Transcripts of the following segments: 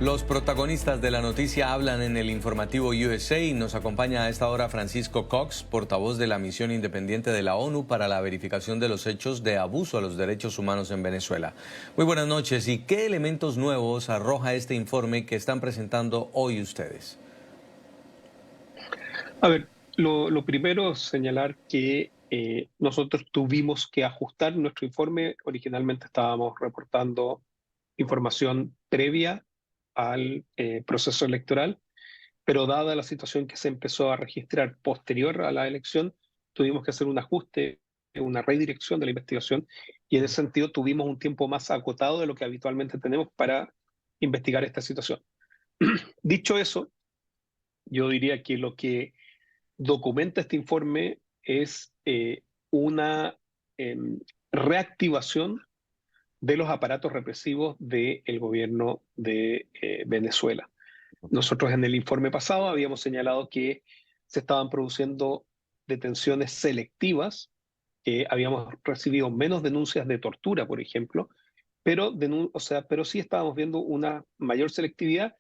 Los protagonistas de la noticia hablan en el informativo USA y nos acompaña a esta hora Francisco Cox, portavoz de la misión independiente de la ONU para la verificación de los hechos de abuso a los derechos humanos en Venezuela. Muy buenas noches. ¿Y qué elementos nuevos arroja este informe que están presentando hoy ustedes? A ver, lo primero es señalar que nosotros tuvimos que ajustar nuestro informe. Originalmente estábamos reportando información previa al proceso electoral, pero dada la situación que se empezó a registrar posterior a la elección, tuvimos que hacer un ajuste, una redirección de la investigación, y en ese sentido tuvimos un tiempo más acotado de lo que habitualmente tenemos para investigar esta situación. Dicho eso, yo diría que lo que documenta este informe es una eh, reactivación de los aparatos represivos del gobierno de Venezuela. Nosotros en el informe pasado habíamos señalado que se estaban produciendo detenciones selectivas, que habíamos recibido menos denuncias de tortura, por ejemplo, pero, pero sí estábamos viendo una mayor selectividad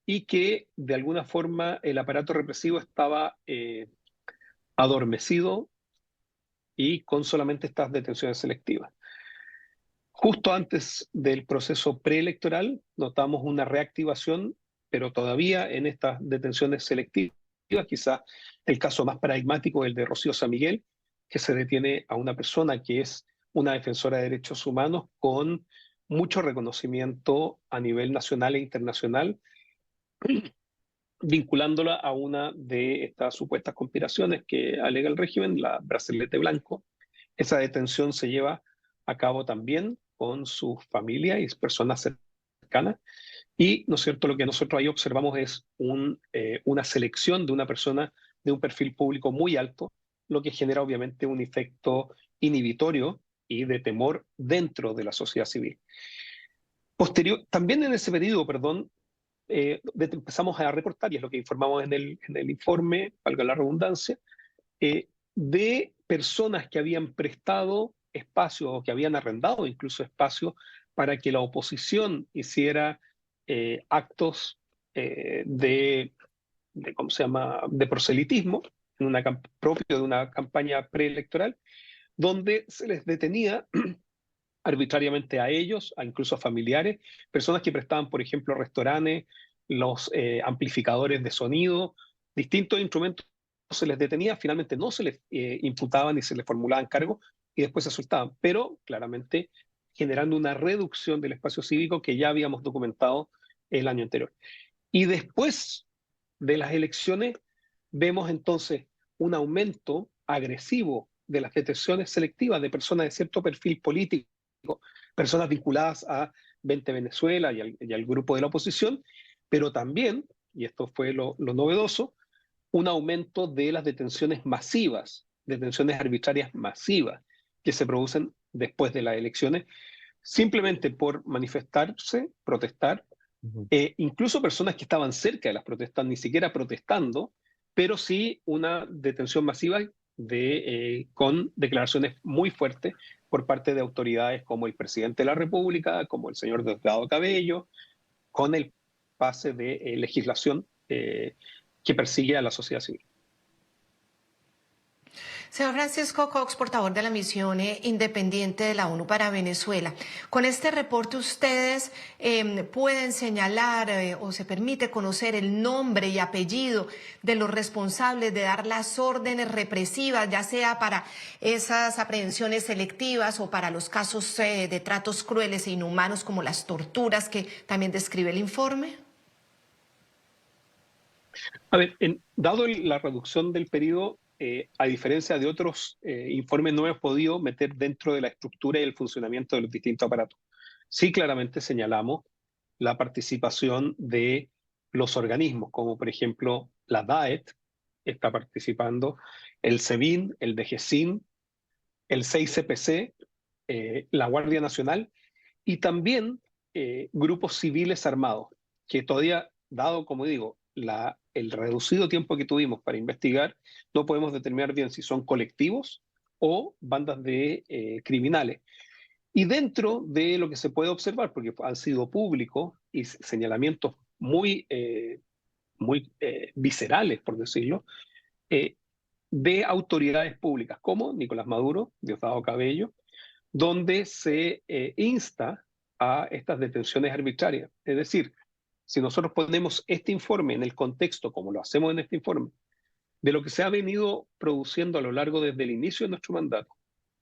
y que de alguna forma el aparato represivo estaba adormecido y con solamente estas detenciones selectivas. Justo antes del proceso preelectoral notamos una reactivación, pero todavía en estas detenciones selectivas, quizás el caso más paradigmático es el de Rocío San Miguel, que se detiene a una persona que es una defensora de derechos humanos con mucho reconocimiento a nivel nacional e internacional, vinculándola a una de estas supuestas conspiraciones que alega el régimen, la Brazalete Blanco. Esa detención se lleva a cabo también con su familia y personas cercanas. Y, ¿no es cierto?, lo que nosotros ahí observamos es una selección de una persona de un perfil público muy alto, lo que genera obviamente un efecto inhibitorio y de temor dentro de la sociedad civil. También en ese periodo, perdón, empezamos a reportar, y es lo que informamos en el informe, valga la redundancia, de personas que habían prestado espacio o que habían arrendado incluso espacio para que la oposición hiciera actos ¿cómo se llama?, de proselitismo, propio de una campaña preelectoral, donde se les detenía arbitrariamente a ellos, incluso a familiares, personas que prestaban, por ejemplo, restaurantes, los amplificadores de sonido, distintos instrumentos, se les detenía, finalmente no se les imputaban ni se les formulaban cargos y después se soltaban, pero claramente generando una reducción del espacio cívico que ya habíamos documentado el año anterior. Y después de las elecciones vemos entonces un aumento agresivo de las detenciones selectivas de personas de cierto perfil político, personas vinculadas a 20 Venezuela y al grupo de la oposición, pero también, y esto fue lo novedoso, un aumento de las detenciones masivas, detenciones arbitrarias masivas que se producen después de las elecciones, simplemente por manifestarse, protestar, incluso personas que estaban cerca de las protestas, ni siquiera protestando, pero sí una detención masiva con declaraciones muy fuertes por parte de autoridades como el presidente de la República, como el señor Diosdado Cabello, con el pase de legislación que persigue a la sociedad civil. Señor Francisco Cox, portavoz de la misión independiente de la ONU para Venezuela. Con este reporte ustedes pueden señalar o se permite conocer el nombre y apellido de los responsables de dar las órdenes represivas, ya sea para esas aprehensiones selectivas o para los casos de tratos crueles e inhumanos como las torturas que también describe el informe. A ver, dado la reducción del periodo, a diferencia de otros informes, no hemos podido meter dentro de la estructura y el funcionamiento de los distintos aparatos. Sí, claramente señalamos la participación de los organismos, como por ejemplo la DAET, está participando, el SEBIN, el DGCIN, el 6CPC, la Guardia Nacional y también grupos civiles armados, que todavía, dado, como digo, el reducido tiempo que tuvimos para investigar, no podemos determinar bien si son colectivos o bandas de criminales. Y dentro de lo que se puede observar, porque han sido públicos y señalamientos muy viscerales, por decirlo, de autoridades públicas, como Nicolás Maduro, Diosdado Cabello, donde se insta a estas detenciones arbitrarias. Es decir, si nosotros ponemos este informe en el contexto, como lo hacemos en este informe, de lo que se ha venido produciendo a lo largo desde el inicio de nuestro mandato,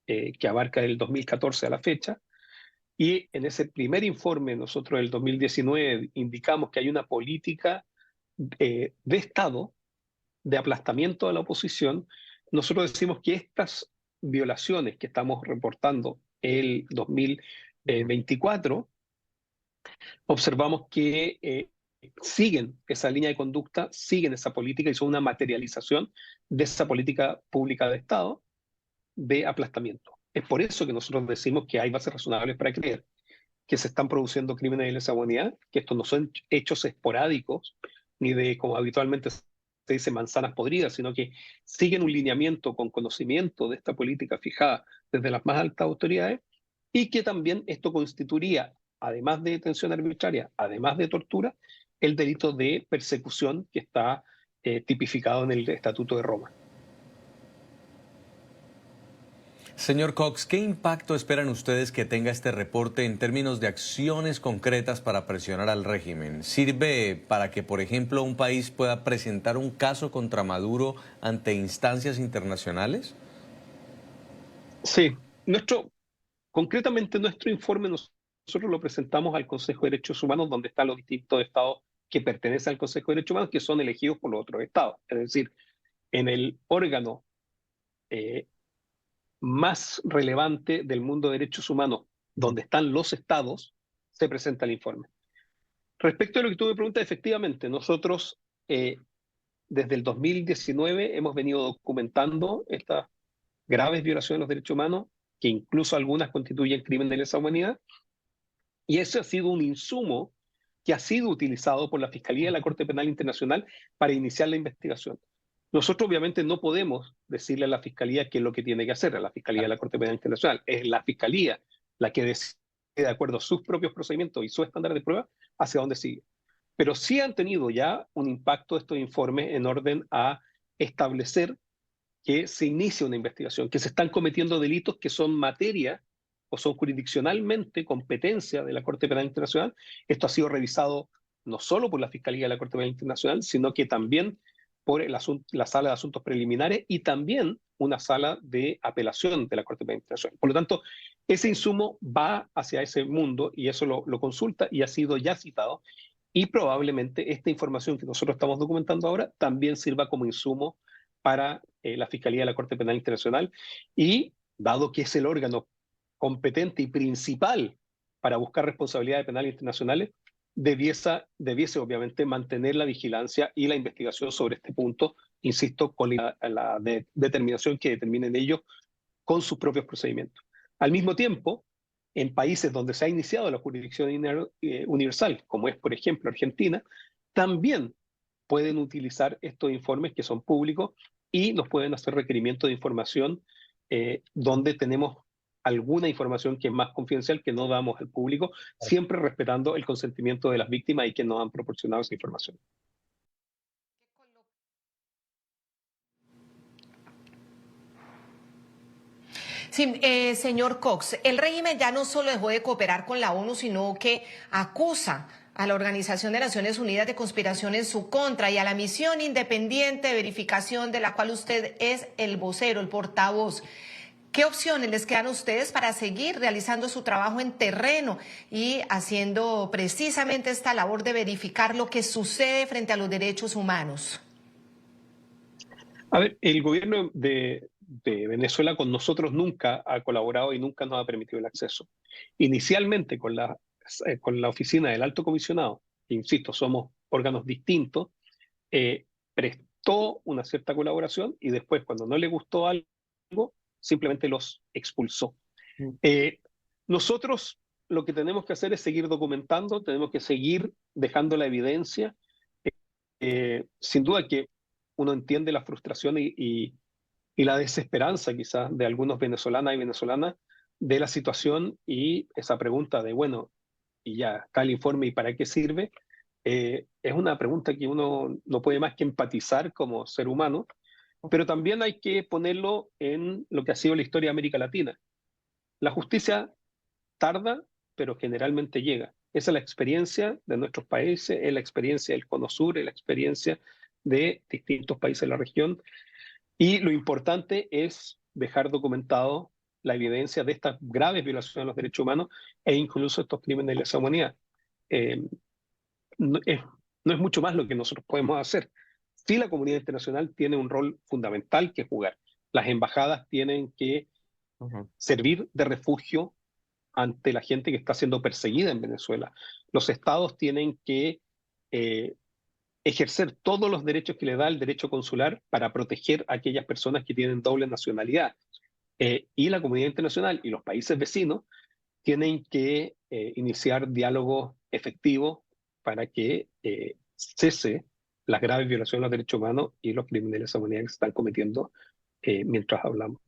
que abarca del 2014 a la fecha, y en ese primer informe nosotros del 2019 indicamos que hay una política de Estado de aplastamiento de la oposición. Nosotros decimos que estas violaciones que estamos reportando el 2024, observamos que siguen esa línea de conducta, siguen esa política y son una materialización de esa política pública de Estado de aplastamiento. Es por eso que nosotros decimos que hay bases razonables para creer que se están produciendo crímenes de lesa humanidad, que estos no son hechos esporádicos, ni de, como habitualmente se dice, manzanas podridas, sino que siguen un lineamiento con conocimiento de esta política fijada desde las más altas autoridades, y que también esto constituiría, además de detención arbitraria, además de tortura, el delito de persecución que está tipificado en el Estatuto de Roma. Señor Cox, ¿qué impacto esperan ustedes que tenga este reporte en términos de acciones concretas para presionar al régimen? ¿Sirve para que, por ejemplo, un país pueda presentar un caso contra Maduro ante instancias internacionales? Sí, concretamente nuestro informe nosotros lo presentamos al Consejo de Derechos Humanos, donde están los distintos estados que pertenecen al Consejo de Derechos Humanos, que son elegidos por los otros estados. Es decir, en el órgano más relevante del mundo de derechos humanos, donde están los estados, se presenta el informe. Respecto a lo que tú me preguntas, efectivamente, nosotros desde el 2019 hemos venido documentando estas graves violaciones de los derechos humanos, que incluso algunas constituyen crímenes de lesa humanidad, y eso ha sido un insumo que ha sido utilizado por la Fiscalía de la Corte Penal Internacional para iniciar la investigación. Nosotros obviamente no podemos decirle a la Fiscalía qué es lo que tiene que hacer, a la Fiscalía de la Corte Penal Internacional. Es la Fiscalía la que decide, de acuerdo a sus propios procedimientos y su estándar de prueba, hacia dónde sigue. Pero sí han tenido ya un impacto estos informes en orden a establecer que se inicie una investigación, que se están cometiendo delitos que son materia o son jurisdiccionalmente competencia de la Corte Penal Internacional. Esto ha sido revisado no solo por la Fiscalía de la Corte Penal Internacional, sino que también por la Sala de Asuntos Preliminares y también una sala de apelación de la Corte Penal Internacional. Por lo tanto, ese insumo va hacia ese mundo y eso lo consulta y ha sido ya citado, y probablemente esta información que nosotros estamos documentando ahora también sirva como insumo para la Fiscalía de la Corte Penal Internacional, y dado que es el órgano competente y principal para buscar responsabilidades penales internacionales, debiese obviamente mantener la vigilancia y la investigación sobre este punto, insisto, con la determinación que determinen ellos con sus propios procedimientos. Al mismo tiempo, en países donde se ha iniciado la jurisdicción universal, como es, por ejemplo, Argentina, también pueden utilizar estos informes que son públicos y nos pueden hacer requerimiento de información donde tenemos alguna información que es más confidencial que no damos al público, siempre respetando el consentimiento de las víctimas y que nos han proporcionado esa información. Sí, señor Cox, el régimen ya no solo dejó de cooperar con la ONU, sino que acusa a la Organización de Naciones Unidas de conspiración en su contra y a la misión independiente de verificación de la cual usted es el vocero, el portavoz. ¿Qué opciones les quedan a ustedes para seguir realizando su trabajo en terreno y haciendo precisamente esta labor de verificar lo que sucede frente a los derechos humanos? A ver, el gobierno de Venezuela con nosotros nunca ha colaborado y nunca nos ha permitido el acceso. Inicialmente con la oficina del Alto Comisionado, insisto, somos órganos distintos, prestó una cierta colaboración y después, cuando no le gustó algo, simplemente los expulsó. Nosotros lo que tenemos que hacer es seguir documentando, tenemos que seguir dejando la evidencia. Sin duda que uno entiende la frustración y la desesperanza quizás de algunos venezolanas y venezolanas de la situación y esa pregunta de, bueno, y ya está el informe y para qué sirve, Es una pregunta que uno no puede más que empatizar como ser humano, pero también hay que ponerlo en lo que ha sido la historia de América Latina. La justicia tarda, pero generalmente llega. Esa es la experiencia de nuestros países, es la experiencia del Cono Sur, es la experiencia de distintos países de la región. Y lo importante es dejar documentado la evidencia de estas graves violaciones de los derechos humanos e incluso estos crímenes de lesa humanidad. Eh, no, no es mucho más lo que nosotros podemos hacer. Sí, la comunidad internacional tiene un rol fundamental que jugar. Las embajadas tienen que servir de refugio ante la gente que está siendo perseguida en Venezuela. Los estados tienen que ejercer todos los derechos que le da el derecho consular para proteger a aquellas personas que tienen doble nacionalidad. Y la comunidad internacional y los países vecinos tienen que iniciar diálogos efectivos para que cese las graves violaciones de los derechos humanos y los crímenes de lesa humanidad que se están cometiendo mientras hablamos.